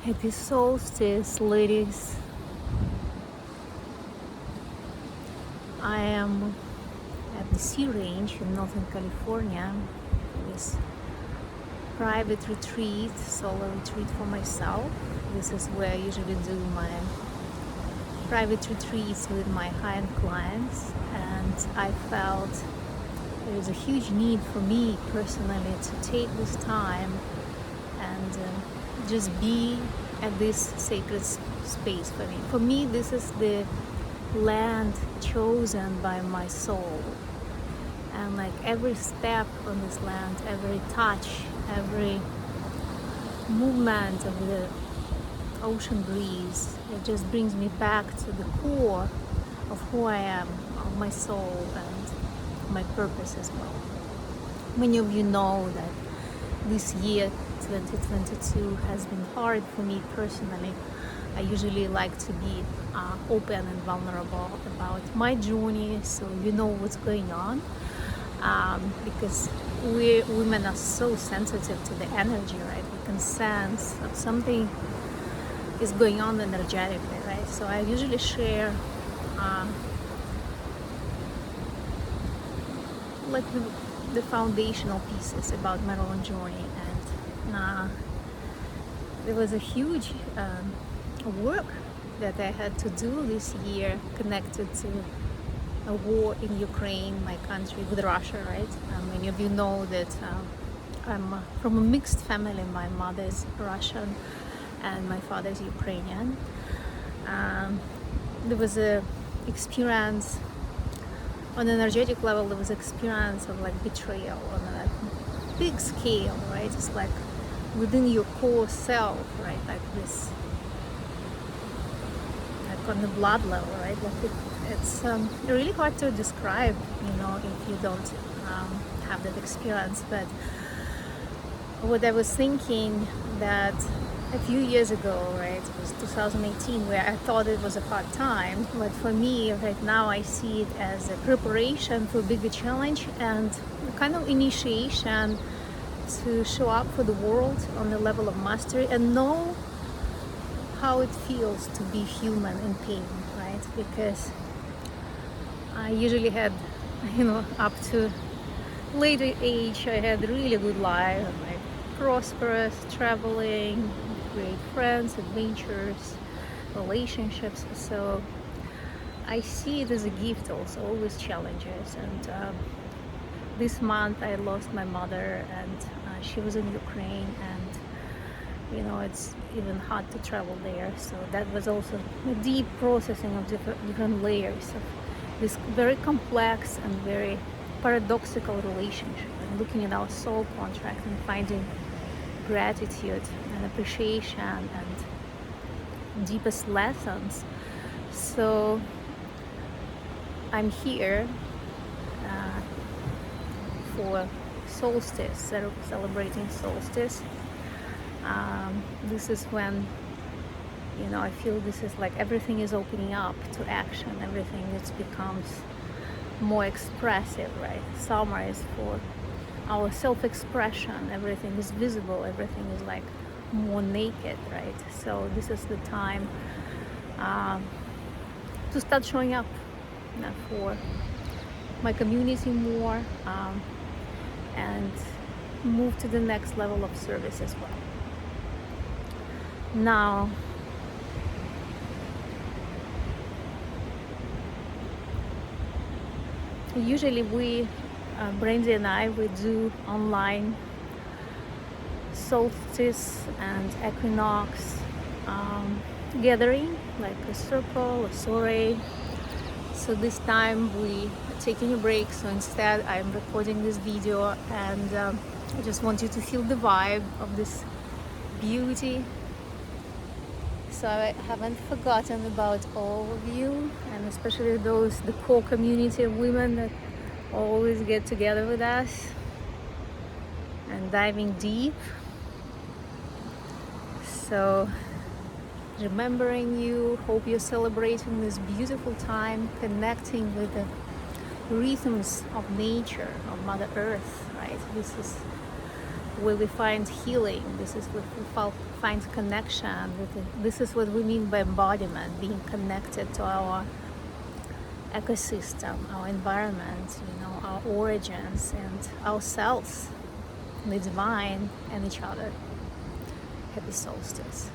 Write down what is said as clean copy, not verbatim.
Happy solstice, ladies. I am at the Sea Range in Northern California for this private retreat, solo retreat for myself. This is where I usually do my private retreats with my high-end clients, and I felt there is a huge need for me personally to take this time and just be at this sacred space for me. For me, this is the land chosen by my soul, and like every step on this land, every touch, every movement of the ocean breeze, it just brings me back to the core of who I am, of my soul and my purpose as well. Many of you know that this year 2022 has been hard for me personally. I usually like to be open and vulnerable about my journey, so you know what's going on, because we women are so sensitive to the energy, right? We can sense that something is going on energetically, right? So I usually share like the foundational pieces about my own journey, and there was a huge work that I had to do this year connected to a war in Ukraine, my country, with Russia, right? Many of you know that I'm from a mixed family. My mother is Russian and my father is Ukrainian. There was a experience on an energetic level. There was experience of like betrayal on a big scale, right? It's like within your core self, right? Like this, like on the blood level, right? Like it's really hard to describe, if you don't have that experience. But what I was thinking that a few years ago, right, it was 2018, where I thought it was a hard time, but for me right now I see it as a preparation for a bigger challenge and a kind of initiation to show up for the world on the level of mastery and know how it feels to be human in pain, right? Because I usually had, up to later age, I had a really good life, like prosperous, traveling, great friends, adventures, relationships. So I see it as a gift also, always challenges. And this month I lost my mother, and she was in Ukraine, and it's even hard to travel there. So that was also a deep processing of different layers of this very complex and very paradoxical relationship, and looking at our soul contract and finding gratitude and appreciation and deepest lessons. So I'm here for solstice, celebrating solstice. This is when I feel this is like everything is opening up to action, everything becomes more expressive, right? Summer is for our self-expression, everything is visible, everything is like more naked, right? So this is the time to start showing up for my community more, and move to the next level of service as well. Now, usually Brandy and I, we do online solstice and equinox gathering, like a circle, a soiree. So this time we are taking a break, so instead I'm recording this video, and I just want you to feel the vibe of this beauty. So I haven't forgotten about all of you, and especially the core community of women that always get together with us and diving deep. So remembering you, hope you're celebrating this beautiful time, connecting with the rhythms of nature, of Mother Earth, right? This is where we find healing. This is where we find connection. This is what we mean by embodiment, being connected to our ecosystem, our environment, our origins and ourselves, the divine and each other. Happy solstice.